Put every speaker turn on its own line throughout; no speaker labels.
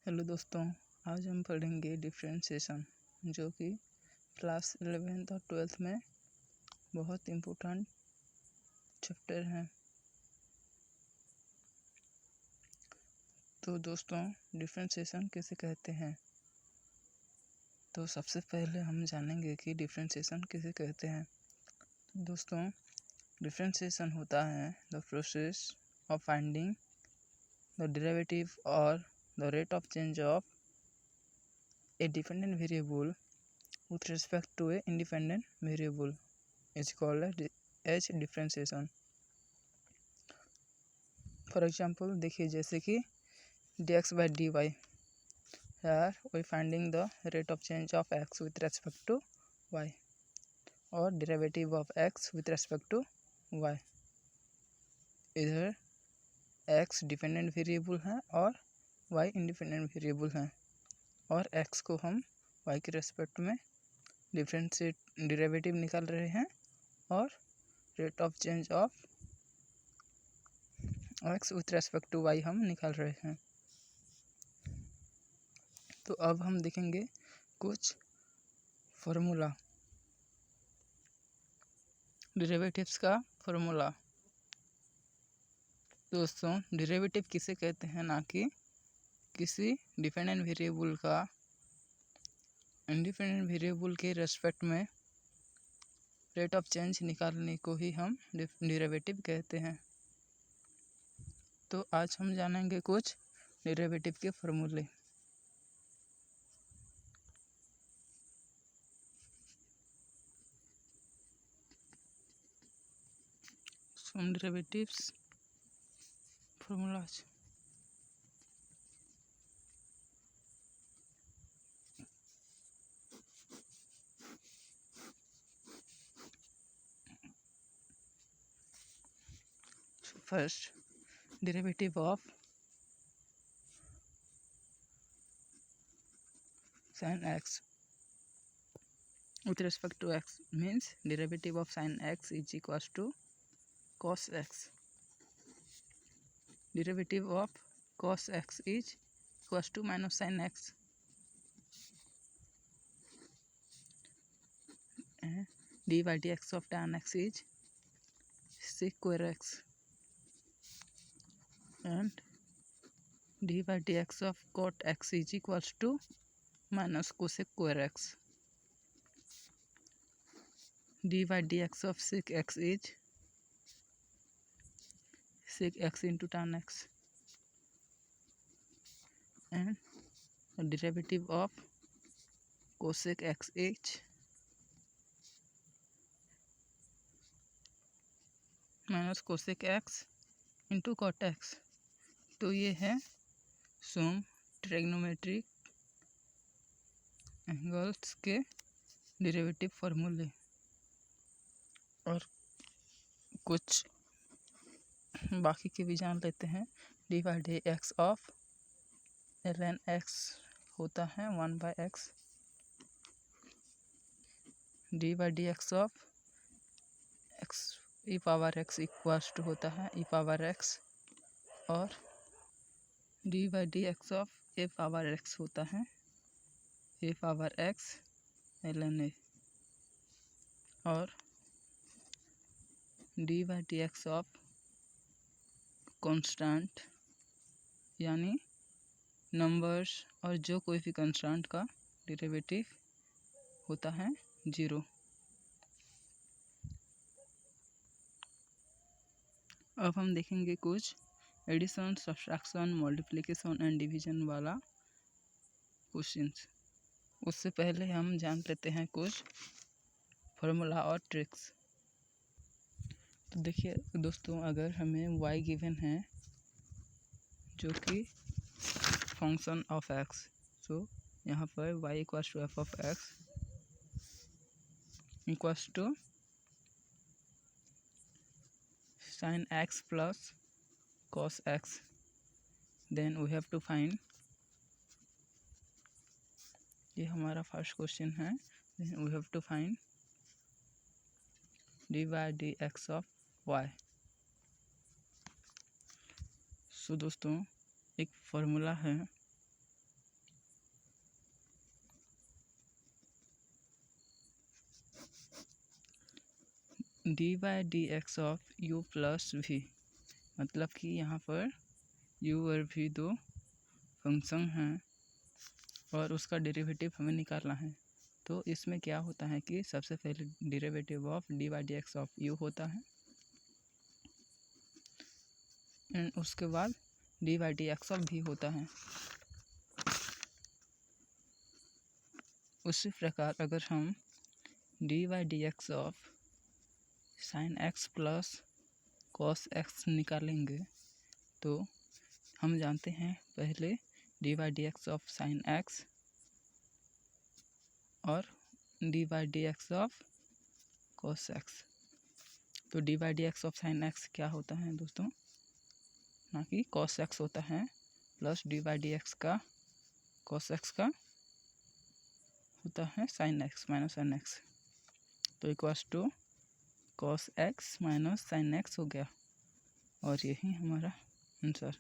Hello दोस्तों, आज हम पढ़ेंगे डिफरेंशिएशन जो कि क्लास 11th और 12th में बहुत इम्पोर्टेंट चैप्टर हैं। तो दोस्तों, डिफरेंशिएशन किसे कहते हैं? तो सबसे पहले हम जानेंगे कि डिफरेंशिएशन किसे कहते हैं। तो दोस्तों, डिफरेंशिएशन होता है the process of finding the derivative और the rate of change of a dependent variable with respect to a independent variable is called as differentiation. For example, देखिए जैसे कि dx by dy, here we finding the rate of change of x with respect to y और derivative of x with respect to y. इधर x dependent variable है और y independent variable है और x को हम y के respect में डेरिवेटिव निकाल रहे हैं और rate of change of x with respect to y हम निकाल रहे हैं। तो अब हम देखेंगे कुछ फार्मूला, डेरिवेटिव्स का फार्मूला। दोस्तों, डेरिवेटिव किसे कहते हैं, ना कि किसी डिपेंडेंट वेरिएबल का इंडिपेंडेंट वेरिएबल के रेस्पेक्ट में रेट ऑफ चेंज निकालने को ही हम डेरिवेटिव कहते हैं। तो आज हम जानेंगे कुछ डेरिवेटिव के फार्मूले। Some derivatives formulas. So first, derivative of sin x with respect to x means derivative of sin x is equals to cos x. Derivative of cos x is equals to minus sin x. And dy by dx of tan x is sec square x. And dy by dx of cot x is equals to minus cosec square x. dy by dx of sec x is sec x into tan x. And the derivative of cosec x is minus cosec x into cot x। तो ये है some trigonometric angles के derivative फार्मूले। और कुछ बाकी के भी जान लेते हैं। D by D x of ln x होता है 1/x। D by D x of x E power x equals to होता है ई पावर x। और D by D x of A power x होता है A power x ln a। और D by D x of constant यानी numbers और जो कोई भी कॉन्स्टेंट का डेरिवेटिव होता है 0। अब हम देखेंगे कुछ addition, subtraction, multiplication and division वाला क्वेश्चंस। उससे पहले हम जान लेते हैं कुछ फार्मूला और ट्रिक्स। तो देखिए दोस्तों, अगर हमें y गिवन है जो कि फंक्शन ऑफ x, सो यहाँ पर y equals to F of x equals to sin x plus cos x, then we have to find, ये हमारा फर्स्ट क्वेश्चन है, then we have to find dy by dx of y। So दोस्तों, एक formula है D by D x of U plus V, मतलब कि यहाँ पर यू और वी दो फंक्शन हैं और उसका डेरिवेटिव हमें निकालना है। तो इसमें क्या होता है कि सबसे पहले derivative of d by D x of u होता है एंड उसके बाद d by D x of भी होता है। उसी प्रकार अगर हम D by D x of sine x plus cos x निकालेंगे तो हम जानते हैं पहले D by D x of sine x और D by D x of cos x. तो D by D x of sine x क्या होता है दोस्तों, ना कि कॉस एक्स होता है, plus d by D x का कॉस एक्स का होता है sine x minus sine x, तो equals to cos x minus sine x हो गया और यही हमारा आंसर।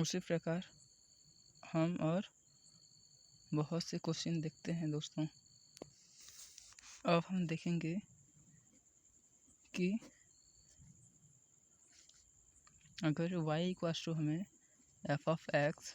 उसी प्रकार हम और बहुत से क्वेश्चन देखते हैं दोस्तों। अब हम देखेंगे कि अगर y इक्वल्स टू हमें एफ ऑफ एक्स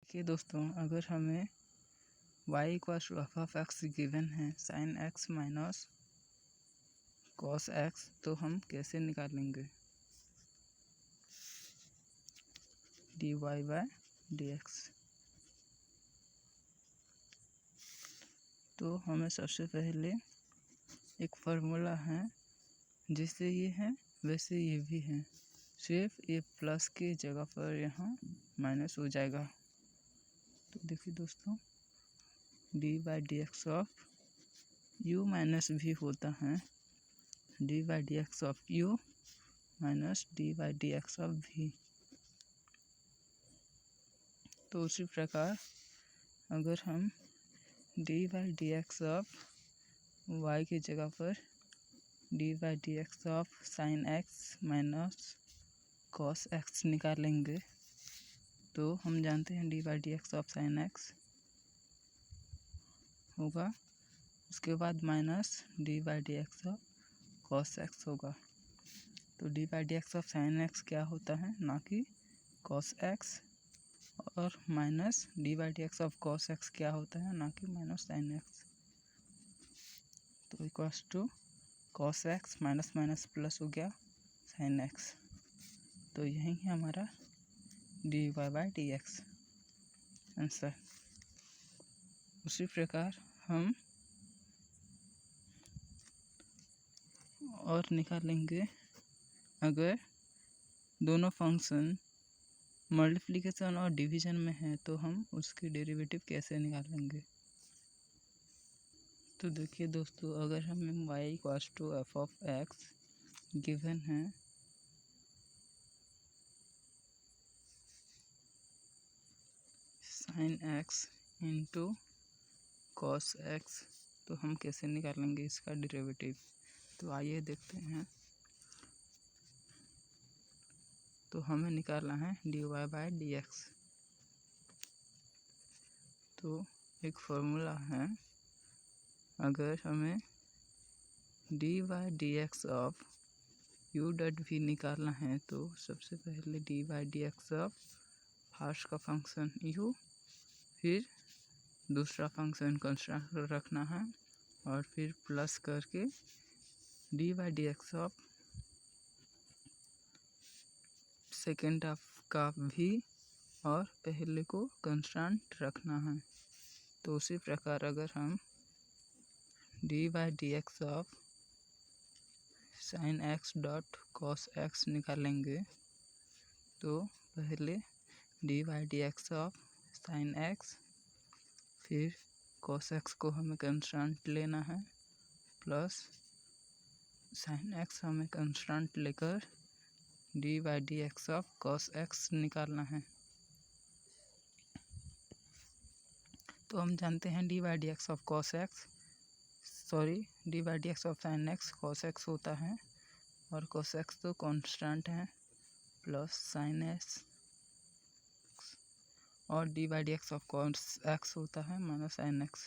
के दोस्तों, अगर हमें y equals to F of x given है sine x minus cos x, तो हम कैसे निकालेंगे d y by d x. तो हमें सबसे पहले एक फार्मूला है, जिससे ये है वैसे ये भी है, सिर्फ ये प्लस की जगह पर यहाँ माइनस हो जाएगा। तो देखिए दोस्तों, D by D x of U minus V होता है D by D x of U minus D by D x of V. तो उसी प्रकार अगर हम D by D x of Y की जगह पर D by D x of sine x minus cos x निकालेंगे तो हम जानते हैं D by D x of sine x होगा, उसके बाद minus D by D x of cos X होगा। तो D by D x of sine x क्या होता है, ना कि कॉस एक्स, और minus D by D x of cos X क्या होता है, ना कि माइनस साइन एक्स। तो equals to cos x minus minus plus हो गया साइन एक्स। तो यही है हमारा D Y by D X answer. उसी प्रकार हम और निकालेंगे, अगर दोनों फंक्शन मल्टीप्लिकेशन और डिवीजन में है तो हम उसकी डेरिवेटिव कैसे निकालेंगे। तो देखिए दोस्तों, अगर हमें y equals to F of x given है sine x into cos x, तो हम कैसे निकालेंगे इसका डेरिवेटिव। तो आइए देखते हैं। तो हमें निकालना है D Y by D x. तो एक फॉर्मूला है, अगर हमें D by D x of U dot V निकालना है तो सबसे पहले D by D x of first का फंक्शन यू, फिर दूसरा फंक्शन कांस्टेंट रखना है और फिर प्लस करके D by D x of second का भी और पहले को कांस्टेंट रखना है। तो उसी प्रकार अगर हम D by D x of sine x dot cos x निकालेंगे तो पहले D by D x of sine x, फिर कॉस एक्स को हमें कांस्टेंट लेना है, प्लस साइन एक्स हमें कांस्टेंट लेकर D by D x of cos x निकालना है। तो हम जानते हैं D by D x of cos x, D by D x of sine x cos x होता है और कॉस एक्स तो कांस्टेंट है, प्लस साइन एक्स और D by D x of cos x होता है माइनस साइन एक्स।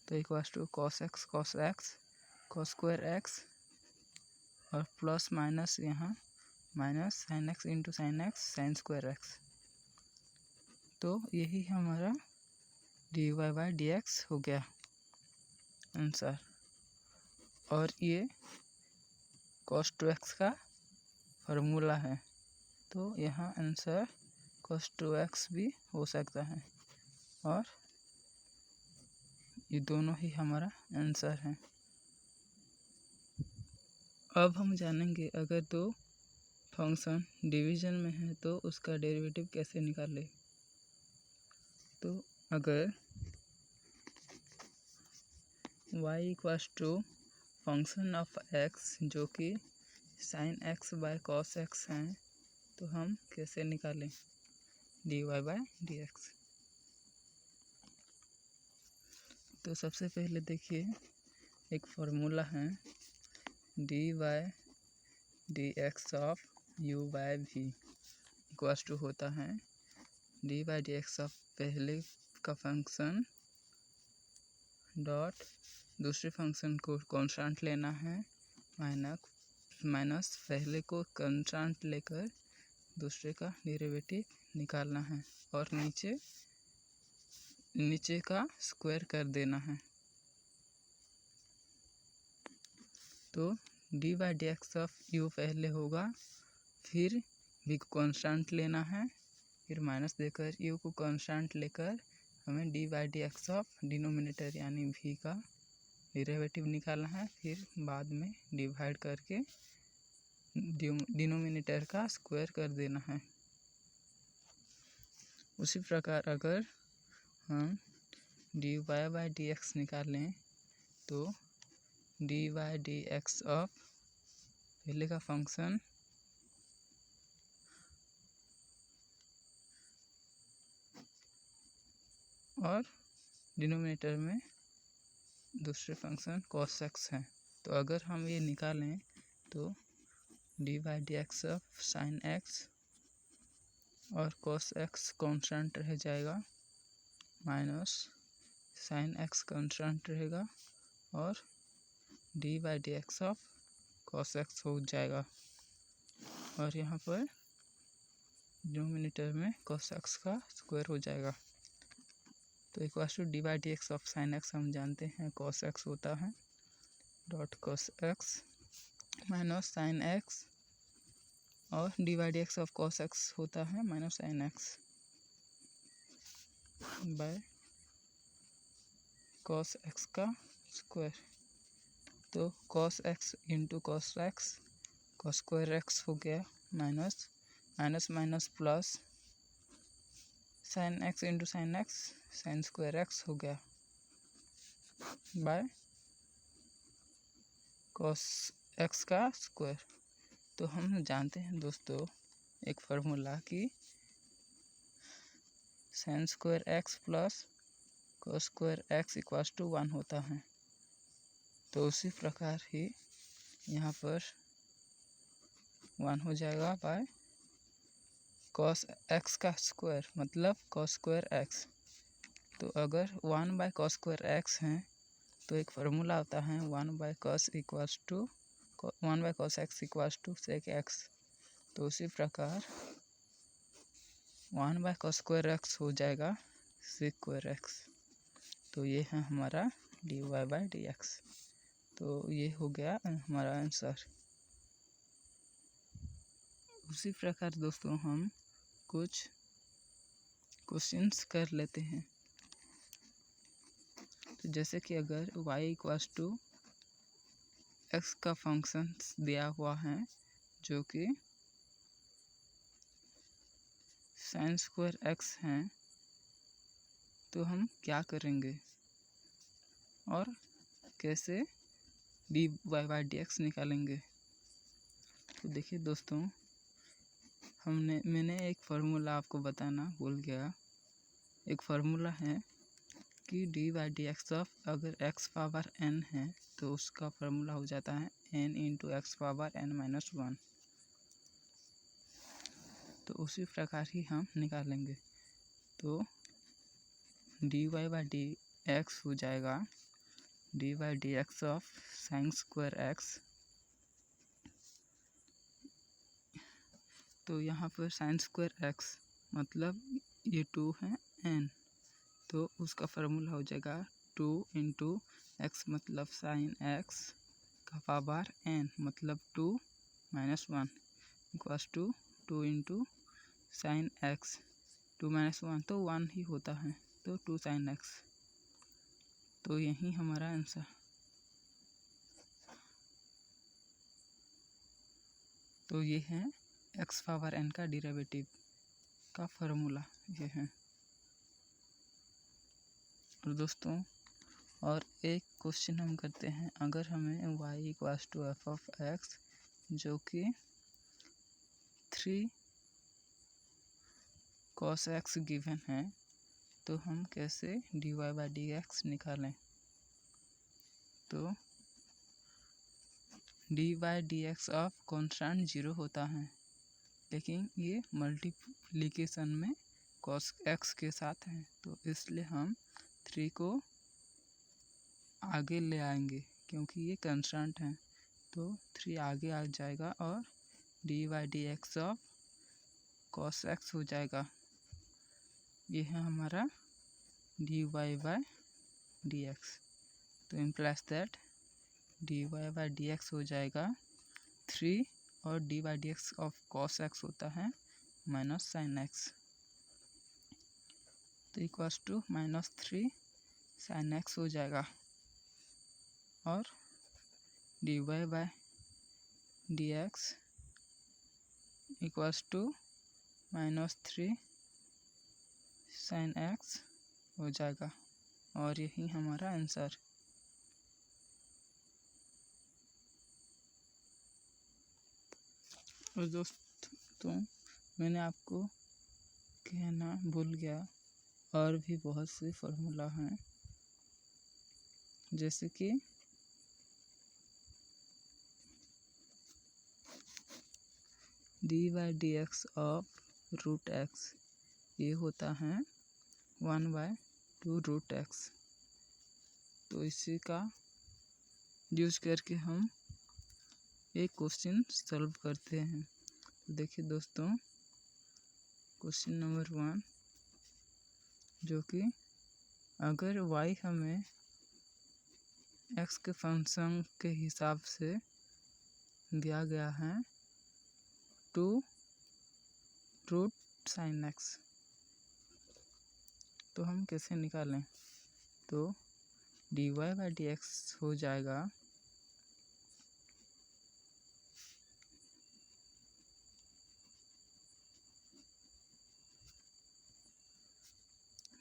तो equals to cos X cos square X और प्लस माइनस यहाँ minus sine x into sine X sine square X. तो यही हमारा D Y by D x हो गया आंसर। और ये कॉस टू एक्स का फार्मूला है, तो यहाँ आंसर cos 2x भी हो सकता है और ये दोनों ही हमारा आंसर है। अब हम जानेंगे अगर दो फंक्शन डिवीजन में है तो उसका डेरिवेटिव कैसे निकालें। तो अगर y equals to function of x जो कि sine x by cos x है, तो हम कैसे निकालें D Y by D x. तो सबसे पहले देखिए एक फार्मूला है D Y D x of U by V equals to होता है D by D x of पहले का फंक्शन डॉट दूसरे फंक्शन को कांस्टेंट लेना है माइनस पहले को कांस्टेंट लेकर दूसरे का डेरिवेटिव निकालना है और नीचे का स्क्वायर कर देना है। तो D by D x of you पहले होगा, फिर v को कांस्टेंट लेना है, फिर माइनस देकर यू को कांस्टेंट लेकर हमें D by D x of denominator यानी v का डेरिवेटिव निकालना है, फिर बाद में डिवाइड करके डिनोमिनेटर का स्क्वायर कर देना है। उसी प्रकार अगर हम D Y by D X निकालें तो D Y D x of पहले का फंक्शन और डिनोमिनेटर में दूसरे फंक्शन cos x है। तो अगर हम ये निकालें तो D by D x of sine x और cos x कांस्टेंट रह जाएगा माइनस साइन एक्स कांस्टेंट रहेगा और D by D x of cos x हो जाएगा और यहाँ पर डिनोमिनेटर में cos x का स्क्वायर हो जाएगा। तो equals to d by D x of sine x हम जानते हैं cos x होता है dot cos x minus sine x और D by D x of cos x होता है minus sine x by cos x का स्क्वायर। तो cos x into cos x cos square x हो गया minus minus plus sine x into sine x sine square x हो गया by cos x का square. तो हम जानते हैं दोस्तों एक फार्मूला कि sine square x plus cos square x equals to 1 होता है। तो उसी प्रकार ही यहाँ पर 1 हो जाएगा बाय cos x का स्क्वायर मतलब cos स्क्वायर x। तो अगर 1 बाय cos स्क्वायर x है तो एक फार्मूला होता है 1 by cos x equals to sec x। तो उसी प्रकार 1 बाय cos स्क्वायर x हो जाएगा sec स्क्वायर x। तो ये है हमारा D Y by D x. तो ये हो गया हमारा आंसर। उसी प्रकार दोस्तों हम कुछ क्वेश्चंस कर लेते हैं। तो जैसे कि अगर y इक्वल्स टू x का फंक्शन दिया हुआ है जो कि साइन स्क्वायर x है, तो हम क्या करेंगे और कैसे d Y by D x निकालेंगे। तो देखिए दोस्तों मैंने एक फार्मूला आपको बताना भूल गया। एक फार्मूला है कि d by D x of अगर x पावर n है तो उसका फार्मूला हो जाता है n into x power n minus 1। तो उसी प्रकार ही हम निकालेंगे। तो dy बाई डी एक्स हो जाएगा dy by D x of sign square X. तो यहाँ पर साइन स्क्वायर एक्स मतलब ये 2 है n, तो उसका फार्मूला हो जाएगा 2 इंटू एक्स मतलब साइन एक्स का पावर n मतलब 2 minus 1 equals to 2 into sine x. 2 minus 1 तो 1 ही होता है, तो 2 साइन एक्स। तो यही हमारा आंसर। तो ये है एक्स पावर n का डेरिवेटिव का फार्मूला ये है। और दोस्तों और एक क्वेश्चन हम करते हैं, अगर हमें y equals to F of x जो कि 3 cos x गिवन है, तो हम कैसे dy बाई डी एक्स निकालें। तो D by D x of constant 0 होता है, लेकिन ये मल्टीप्लिकेशन में cos x के साथ है, तो इसलिए हम 3 को आगे ले आएंगे क्योंकि ये कंस्टेंट है। तो 3 आगे आ जाएगा और D by D x of cos x हो जाएगा। ये है हमारा dy बाई डी एक्स। तो implies that dy by D x हो जाएगा 3 और D by D x of cos x होता है माइनस साइन एक्स, तो इक्वल्स टू -3 साइन एक्स हो जाएगा। और dy by D x equals to -3 sine x हो जाएगा। और यही हमारा आंसर। और दोस्तों मैंने आपको कहना भूल गया, और भी बहुत से फार्मूला हैं, जैसे कि d by D x of root x ये होता है 1/2 रूट एक्स। तो इसी का यूज करके हम एक क्वेश्चन सॉल्व करते हैं। तो देखिए दोस्तों, क्वेश्चन नंबर 1 जो कि अगर y हमें x के फंक्शन के हिसाब से दिया गया है 2 रूट साइन एक्स, तो हम कैसे निकालें। तो dy बाई डी एक्स हो जाएगा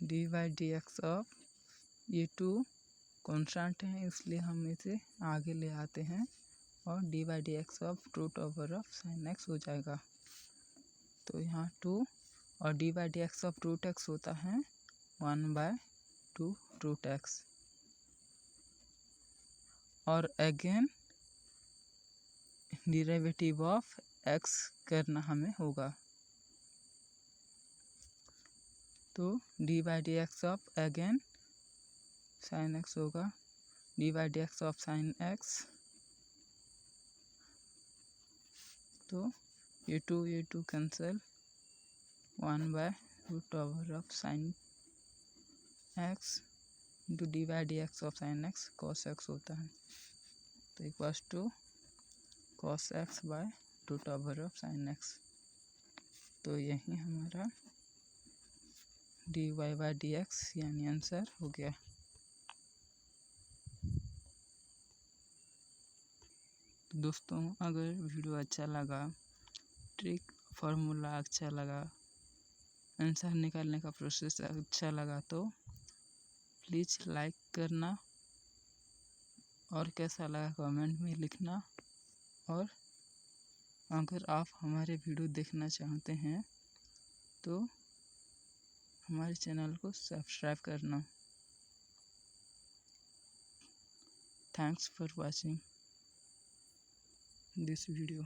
D by D x of ये 2 कॉन्स्टेंट है इसलिए हम इसे आगे ले आते हैं, और D by D x of root over of sine x हो जाएगा। तो यहाँ 2 और D by D x of root x होता है 1/2 रूट एक्स। और अगेन डेरिवेटिव ऑफ एक्स करना हमें होगा। तो D by D x of again sine x होगा d by D x of sine x. तो ये 2 कैंसिल 1/रूट over of sine x into d by D x of sine x cos x होता है, तो equals to cos x by root over of sine x. तो यही हमारा D Y by D x यानी आंसर हो गया। तो दोस्तों अगर वीडियो अच्छा लगा, ट्रिक फार्मूला अच्छा लगा, आंसर निकालने का प्रोसेस अच्छा लगा, तो प्लीज़ लाइक करना और कैसा लगा कमेंट में लिखना। और अगर आप हमारे वीडियो देखना चाहते हैं तो हमारे चैनल को सब्सक्राइब करना। Thanks for watching this video.